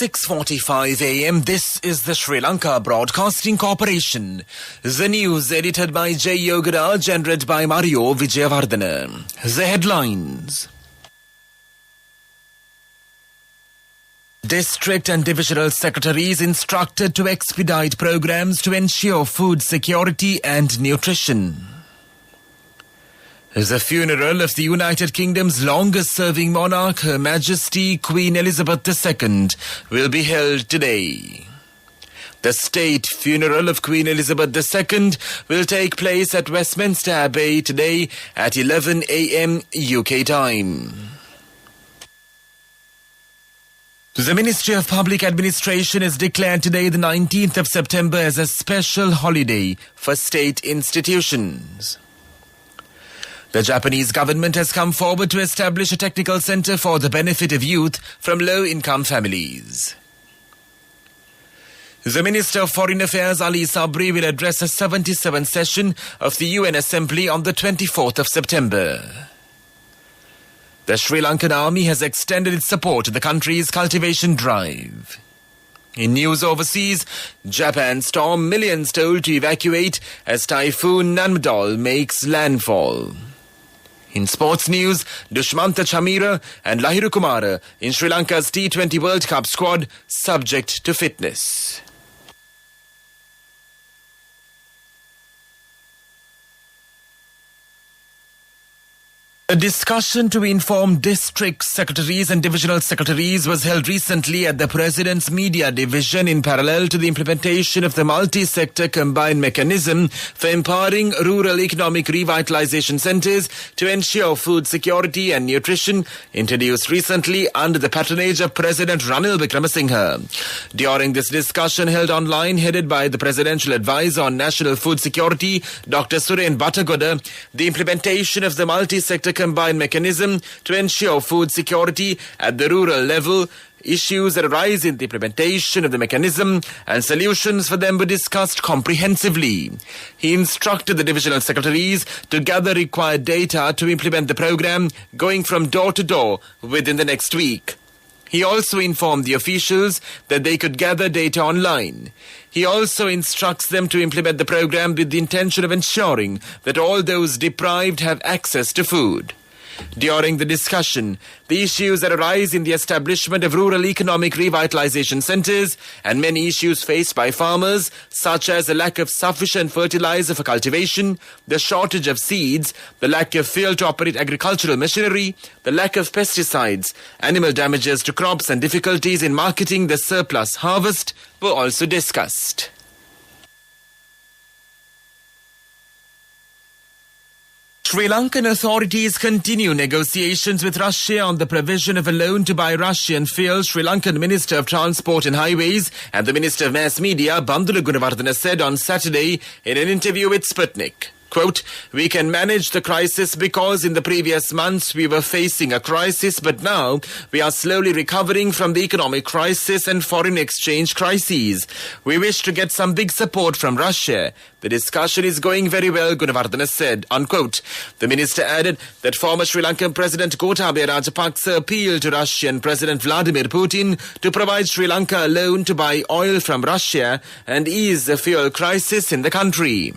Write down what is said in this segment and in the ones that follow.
6:45 a.m. This is the Sri Lanka Broadcasting Corporation. The news edited by J. Yogaraj and read by Mario Vijayavardhana. The headlines. District and divisional secretaries instructed to expedite programs to ensure food security and nutrition. The funeral of the United Kingdom's longest-serving monarch, Her Majesty Queen Elizabeth II, will be held today. The state funeral of Queen Elizabeth II will take place at Westminster Abbey today at 11 a.m. UK time. The Ministry of Public Administration has declared today, the 19th of September, as a special holiday for state institutions. The Japanese government has come forward to establish a technical center for the benefit of youth from low-income families. The Minister of Foreign Affairs Ali Sabri will address the 77th session of the UN Assembly on the 24th of September. The Sri Lankan Army has extended its support to the country's cultivation drive. In news overseas, Japan storm, millions told to evacuate as Typhoon Nanmadol makes landfall. In sports news, Dushmantha Chamira and Lahiru Kumara in Sri Lanka's T20 World Cup squad subject to fitness. A discussion to inform district secretaries and divisional secretaries was held recently at the President's Media Division in parallel to the implementation of the multi-sector combined mechanism for empowering rural economic revitalization centers to ensure food security and nutrition, introduced recently under the patronage of President Ranil Wickremesinghe. During this discussion held online, headed by the Presidential Advisor on National Food Security, Dr. Suren Bhattagoda, the implementation of the multi-sector combined mechanism to ensure food security at the rural level, issues that arise in the implementation of the mechanism and solutions for them were discussed comprehensively. He instructed the divisional secretaries to gather required data to implement the program, going from door to door within the next week. He also informed the officials that they could gather data online. He also instructs them to implement the program with the intention of ensuring that all those deprived have access to food. During the discussion, the issues that arise in the establishment of rural economic revitalization centers and many issues faced by farmers, such as the lack of sufficient fertilizer for cultivation, the shortage of seeds, the lack of fuel to operate agricultural machinery, the lack of pesticides, animal damages to crops and difficulties in marketing the surplus harvest were also discussed. Sri Lankan authorities continue negotiations with Russia on the provision of a loan to buy Russian fuel. Sri Lankan Minister of Transport and Highways and the Minister of Mass Media, Bandula Gunawardena, said on Saturday in an interview with Sputnik, quote, "We can manage the crisis because in the previous months we were facing a crisis, but now we are slowly recovering from the economic crisis and foreign exchange crises. We wish to get some big support from Russia. The discussion is going very well," Gunawardena said, unquote. The minister added that former Sri Lankan President Gotabaya Rajapaksa appealed to Russian President Vladimir Putin to provide Sri Lanka a loan to buy oil from Russia and ease the fuel crisis in the country.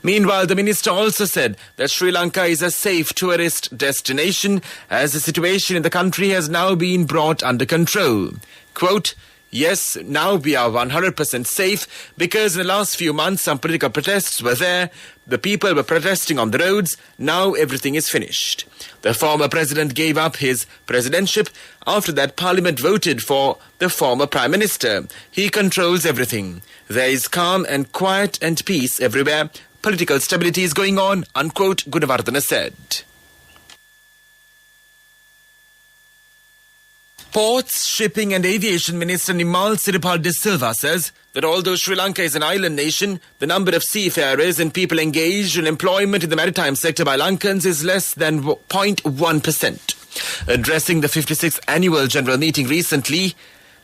Meanwhile, the minister also said that Sri Lanka is a safe tourist destination as the situation in the country has now been brought under control. Quote, "Yes, now we are 100% safe because in the last few months some political protests were there. The people were protesting on the roads. Now everything is finished." The former president gave up his presidentship. After that, Parliament voted for the former Prime Minister. He controls everything. There is calm and quiet and peace everywhere. Political stability is going on, unquote, Gunawardena said. Ports, Shipping and Aviation Minister Nimal Siripal De Silva says that although Sri Lanka is an island nation, the number of seafarers and people engaged in employment in the maritime sector by Lankans is less than 0.1%. Addressing the 56th annual general meeting recently,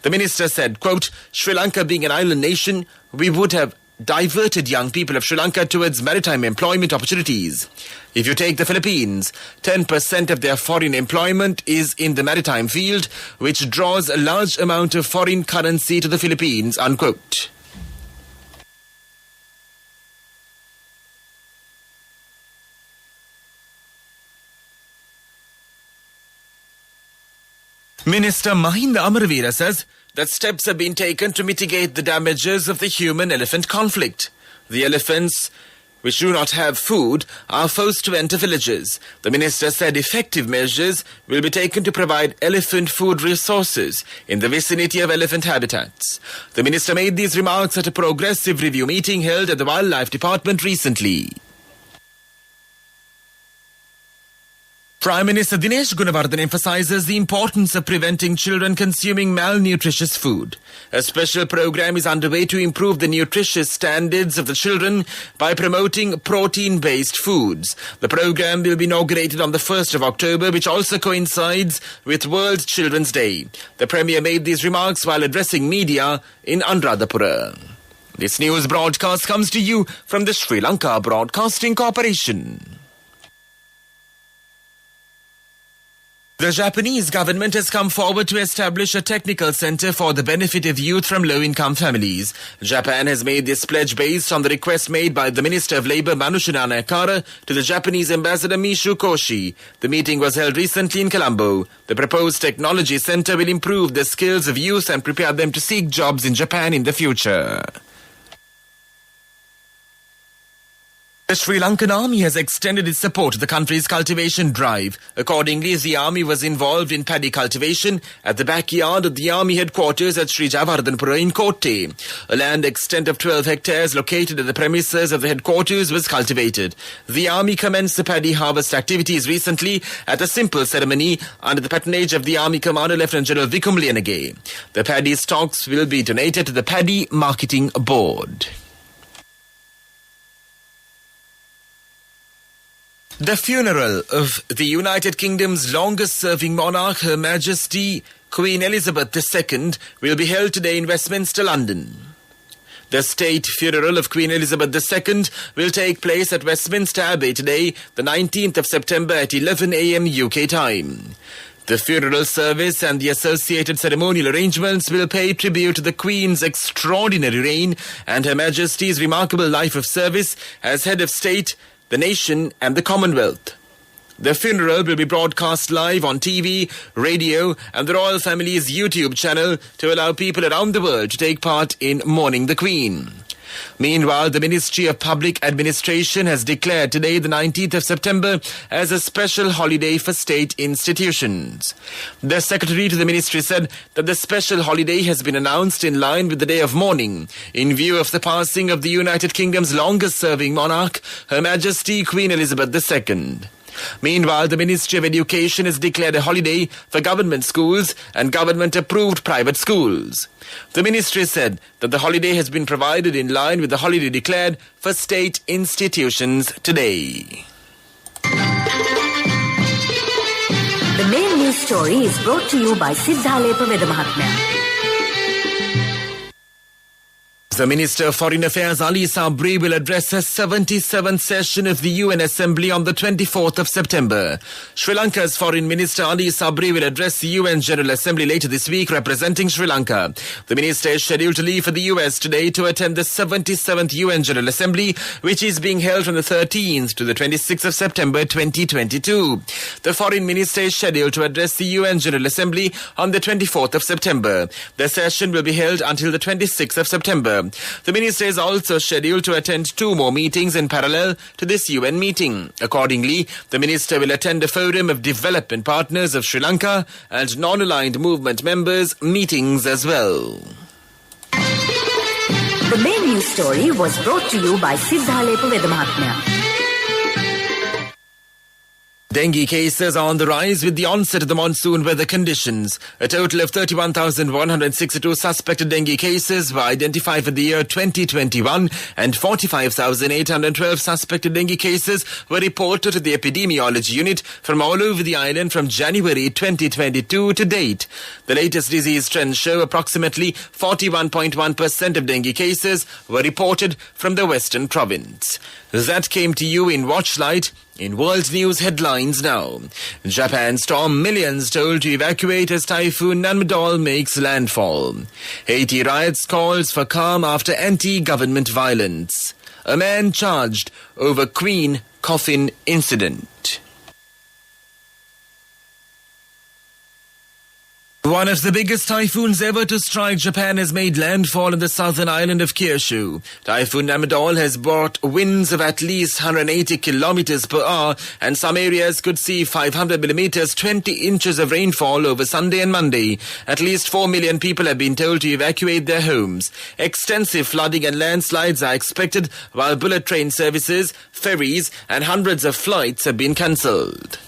the minister said, quote, "Sri Lanka being an island nation, we would have diverted young people of Sri Lanka towards maritime employment opportunities. If you take the Philippines, 10% of their foreign employment is in the maritime field, which draws a large amount of foreign currency to the Philippines, unquote. Minister Mahinda Amaraveera says that steps have been taken to mitigate the damages of the human-elephant conflict. The elephants, which do not have food, are forced to enter villages. The minister said effective measures will be taken to provide elephant food resources in the vicinity of elephant habitats. The minister made these remarks at a progressive review meeting held at the Wildlife Department recently. Prime Minister Dinesh Gunawardene emphasizes the importance of preventing children consuming malnutritious food. A special program is underway to improve the nutritious standards of the children by promoting protein-based foods. The program will be inaugurated on the 1st of October, which also coincides with World Children's Day. The Premier made these remarks while addressing media in Anuradhapura. This news broadcast comes to you from the Sri Lanka Broadcasting Corporation. The Japanese government has come forward to establish a technical center for the benefit of youth from low-income families. Japan has made this pledge based on the request made by the Minister of Labour Manushinana Ekara to the Japanese Ambassador Mishu Koshi. The meeting was held recently in Colombo. The proposed technology center will improve the skills of youth and prepare them to seek jobs in Japan in the future. The Sri Lankan Army has extended its support to the country's cultivation drive. Accordingly, the Army was involved in paddy cultivation at the backyard of the Army headquarters at Sri Javardhanpura in Kotte. A land extent of 12 hectares located at the premises of the headquarters was cultivated. The Army commenced the paddy harvest activities recently at a simple ceremony under the patronage of the Army Commander Lieutenant General Vikum Lienage. The paddy stocks will be donated to the Paddy Marketing Board. The funeral of the United Kingdom's longest-serving monarch, Her Majesty Queen Elizabeth II, will be held today in Westminster, London. The state funeral of Queen Elizabeth II will take place at Westminster Abbey today, the 19th of September at 11 a.m. UK time. The funeral service and the associated ceremonial arrangements will pay tribute to the Queen's extraordinary reign and Her Majesty's remarkable life of service as head of state, the nation and the Commonwealth. The funeral will be broadcast live on TV, radio and the royal family's YouTube channel to allow people around the world to take part in mourning the Queen. Meanwhile, the Ministry of Public Administration has declared today, the 19th of September, as a special holiday for state institutions. The Secretary to the Ministry said that the special holiday has been announced in line with the day of mourning in view of the passing of the United Kingdom's longest-serving monarch, Her Majesty Queen Elizabeth II. Meanwhile, the Ministry of Education has declared a holiday for government schools and government-approved private schools. The ministry said that the holiday has been provided in line with the holiday declared for state institutions today. The main news story is brought to you by Siddhalepa Vedamahatmya. The Minister of Foreign Affairs Ali Sabri will address a 77th session of the UN Assembly on the 24th of September. Sri Lanka's Foreign Minister Ali Sabri will address the UN General Assembly later this week representing Sri Lanka. The minister is scheduled to leave for the US today to attend the 77th UN General Assembly, which is being held from the 13th to the 26th of September 2022. The Foreign Minister is scheduled to address the UN General Assembly on the 24th of September. The session will be held until the 26th of September. The minister is also scheduled to attend 2 more meetings in parallel to this UN meeting. Accordingly, the minister will attend a forum of development partners of Sri Lanka and non-aligned movement members meetings as well. The main news story was brought to you by Siddhalepa Vedamahatmya. Dengue cases are on the rise with the onset of the monsoon weather conditions. A total of 31,162 suspected dengue cases were identified for the year 2021 and 45,812 suspected dengue cases were reported to the epidemiology unit from all over the island from January 2022 to date. The latest disease trends show approximately 41.1% of dengue cases were reported from the Western Province. That came to you in Watchlight. In world news headlines now. Japan storm millions told to evacuate as Typhoon Nanmadol makes landfall. Haiti riots calls for calm after anti-government violence. A man charged over Queen coffin incident. One of the biggest typhoons ever to strike Japan has made landfall on the southern island of Kyushu. Typhoon Nanmadol has brought winds of at least 180 kilometers per hour, and some areas could see 500 millimeters, 20 inches of rainfall over Sunday and Monday. At least 4 million people have been told to evacuate their homes. Extensive flooding and landslides are expected, while bullet train services, ferries, and hundreds of flights have been cancelled.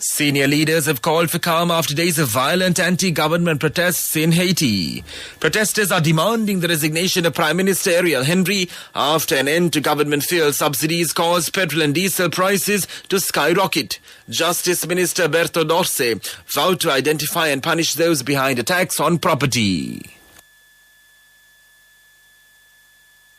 Senior leaders have called for calm after days of violent anti-government protests in Haiti. Protesters are demanding the resignation of Prime Minister Ariel Henry after an end to government fuel subsidies caused petrol and diesel prices to skyrocket. Justice Minister Berto Dorse vowed to identify and punish those behind attacks on property.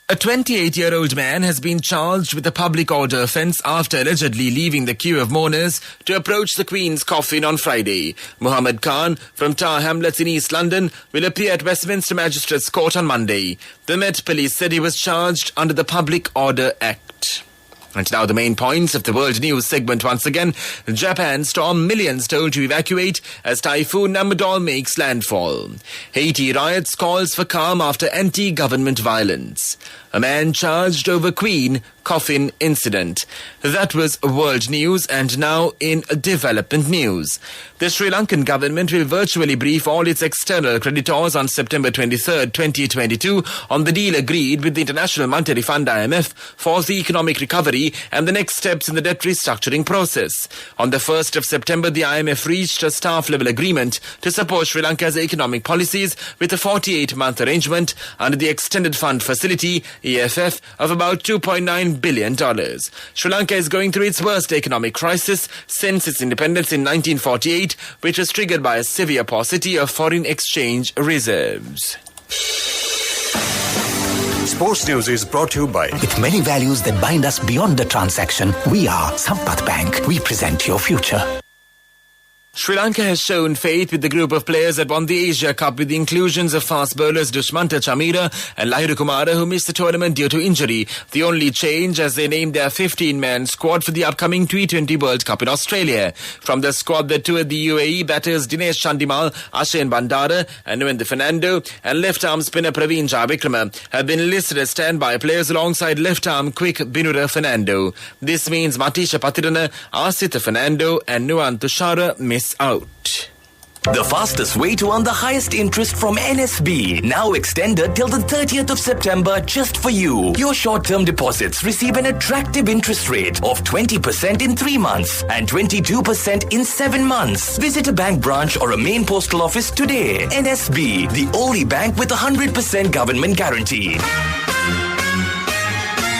A 28-year-old man has been charged with a public order offence after allegedly leaving the queue of mourners to approach the Queen's coffin on Friday. Muhammad Khan from Tower Hamlets in East London will appear at Westminster Magistrates Court on Monday. The Met Police said he was charged under the Public Order Act. And now the main points of the world news segment once again. Japan storm millions told to evacuate as Typhoon Nanmadol makes landfall. Haiti riots calls for calm after anti-government violence. A man charged over Queen coffin incident. That was world news, and now in development news. The Sri Lankan government will virtually brief all its external creditors on September 23rd, 2022 on the deal agreed with the International Monetary Fund IMF for the economic recovery and the next steps in the debt restructuring process. On the 1st of September, the IMF reached a staff-level agreement to support Sri Lanka's economic policies with a 48-month arrangement under the Extended Fund Facility, EFF, of about $2.9 billion. Sri Lanka is going through its worst economic crisis since its independence in 1948, which was triggered by a severe paucity of foreign exchange reserves. Sports News is brought to you by... With many values that bind us beyond the transaction, we are Sampath Bank. We present your future. Sri Lanka has shown faith with the group of players that won the Asia Cup with the inclusions of fast bowlers Dushmanta Chamira and Lahiru Kumara, who missed the tournament due to injury. The only change as they named their 15-man squad for the upcoming T20 World Cup in Australia. From the squad that toured the UAE, batters Dinesh Chandimal, Ashen Bandara and Nuendra Fernando and left-arm spinner Praveen Jayavikrama have been listed as standby players alongside left-arm quick Binura Fernando. This means Matisha Patirana, Asita Fernando and Nuan Tushara miss out. The fastest way to earn the highest interest from NSB, now extended till the 30th of September just for you. Your short-term deposits receive an attractive interest rate of 20% in 3 months and 22% in 7 months. Visit a bank branch or a main postal office today. NSB, the only bank with 100% government guarantee.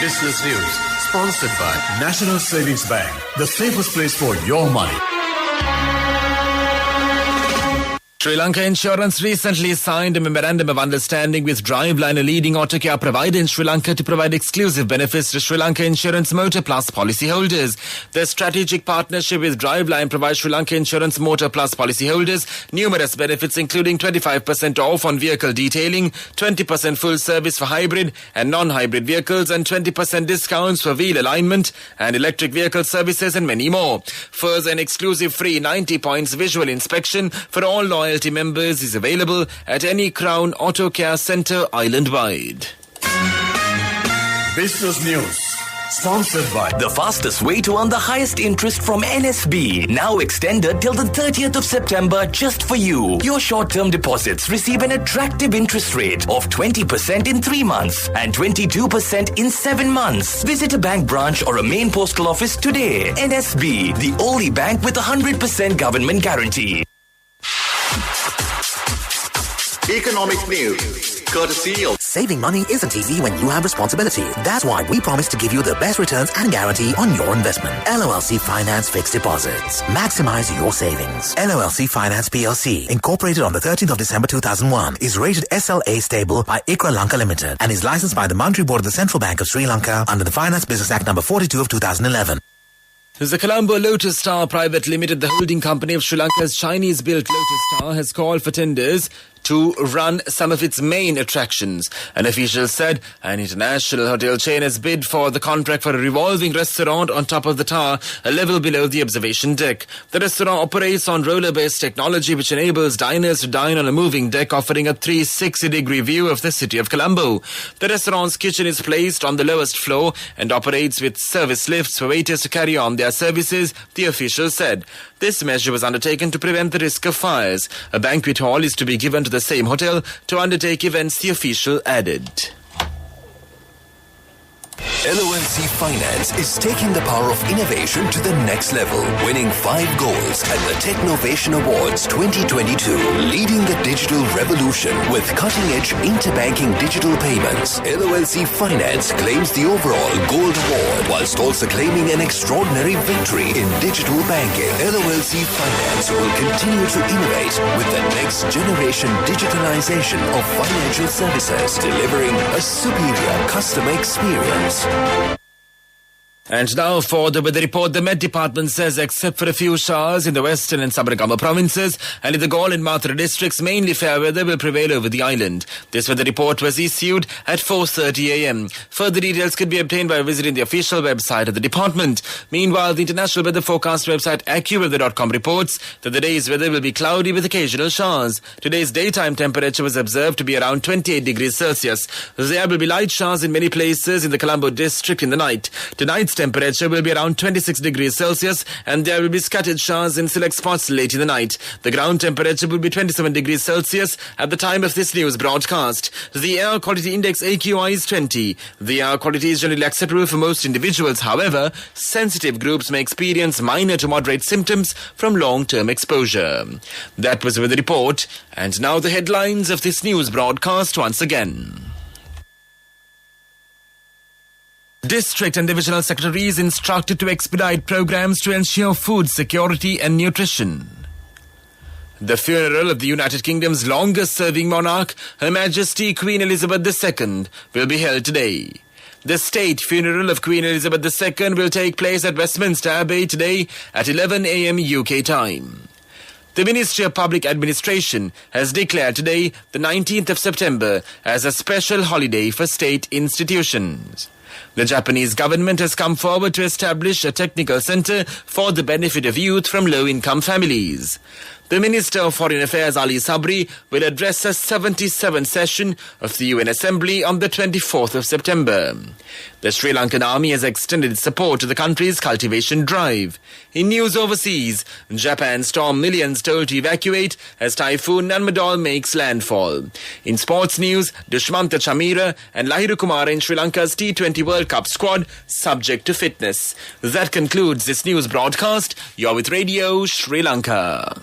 Business News, sponsored by National Savings Bank, the safest place for your money. Sri Lanka Insurance recently signed a memorandum of understanding with Driveline, a leading auto care provider in Sri Lanka, to provide exclusive benefits to Sri Lanka Insurance Motor Plus policyholders. The strategic partnership with Driveline provides Sri Lanka Insurance Motor Plus policyholders numerous benefits, including 25% off on vehicle detailing, 20% full service for hybrid and non-hybrid vehicles, and 20% discounts for wheel alignment and electric vehicle services, and many more. Further, an exclusive free 90 points visual inspection for all loyalty members is available at any Crown Auto Care Centre island-wide. Business News, Sponsored by The fastest way to earn the highest interest from NSB. Now extended till the 30th of September just for you. Your short-term deposits receive an attractive interest rate of 20% in 3 months and 22% in 7 months. Visit a bank branch or a main postal office today. NSB, the only bank with a 100% government guarantee. Economic News, courtesy of Saving money isn't easy when you have responsibility. That's why we promise to give you the best returns and guarantee on your investment. LOLC Finance Fixed Deposits. Maximize your savings. LOLC Finance PLC, incorporated on the 13th of December 2001, is rated SLA stable by ICRA Lanka Limited and is licensed by the Monetary Board of the Central Bank of Sri Lanka under the Finance Business Act number 42 of 2011. The Colombo Lotus Star Private Limited, the holding company of Sri Lanka's Chinese-built Lotus Star, has called for tenders to run some of its main attractions. An official said an international hotel chain has bid for the contract for a revolving restaurant on top of the tower, a level below the observation deck. The restaurant operates on roller-based technology which enables diners to dine on a moving deck, offering a 360-degree view of the city of Colombo. The restaurant's kitchen is placed on the lowest floor and operates with service lifts for waiters to carry on their services, the official said. This measure was undertaken to prevent the risk of fires. A banquet hall is to be given to the same hotel to undertake events, the official added. LOLC Finance is taking the power of innovation to the next level, winning 5 golds at the Technovation Awards 2022, leading the digital revolution with cutting-edge interbanking digital payments. LOLC Finance claims the overall gold award whilst also claiming an extraordinary victory in digital banking. LOLC Finance will continue to innovate with the next generation digitalization of financial services, delivering a superior customer experience. And now for the weather report. The Met Department says except for a few showers in the western and Sabaragama provinces and in the Gaul and Mathura districts, mainly fair weather will prevail over the island. This weather report was issued at 4:30 a.m. Further details could be obtained by visiting the official website of the department. Meanwhile, the international weather forecast website AccuWeather.com reports that the day's weather will be cloudy with occasional showers. Today's daytime temperature was observed to be around 28 degrees Celsius. There will be light showers in many places in the Colombo district in the night. Tonight's temperature will be around 26 degrees Celsius and there will be scattered showers in select spots late in the night. The ground temperature will be 27 degrees Celsius at the time of this news broadcast. The air quality index AQI is 20. The air quality is generally acceptable for most individuals. However, sensitive groups may experience minor to moderate symptoms from long-term exposure. That was with the report. And now the headlines of this news broadcast once again. District and divisional secretaries instructed to expedite programs to ensure food security and nutrition. The funeral of the United Kingdom's longest-serving monarch, Her Majesty Queen Elizabeth II, will be held today. The state funeral of Queen Elizabeth II will take place at Westminster Abbey today at 11 a.m. UK time. The Ministry of Public Administration has declared today, the 19th of September, as a special holiday for state institutions. The Japanese government has come forward to establish a technical center for the benefit of youth from low-income families. The Minister of Foreign Affairs Ali Sabri will address a 77th session of the UN Assembly on the 24th of September. The Sri Lankan Army has extended its support to the country's cultivation drive. In news overseas, Japan stormed millions told to evacuate as Typhoon Nanmadol makes landfall. In sports news, Dushmantha Chamira and Lahiru Kumara in Sri Lanka's T20 World Cup squad subject to fitness. That concludes this news broadcast. You're with Radio Sri Lanka.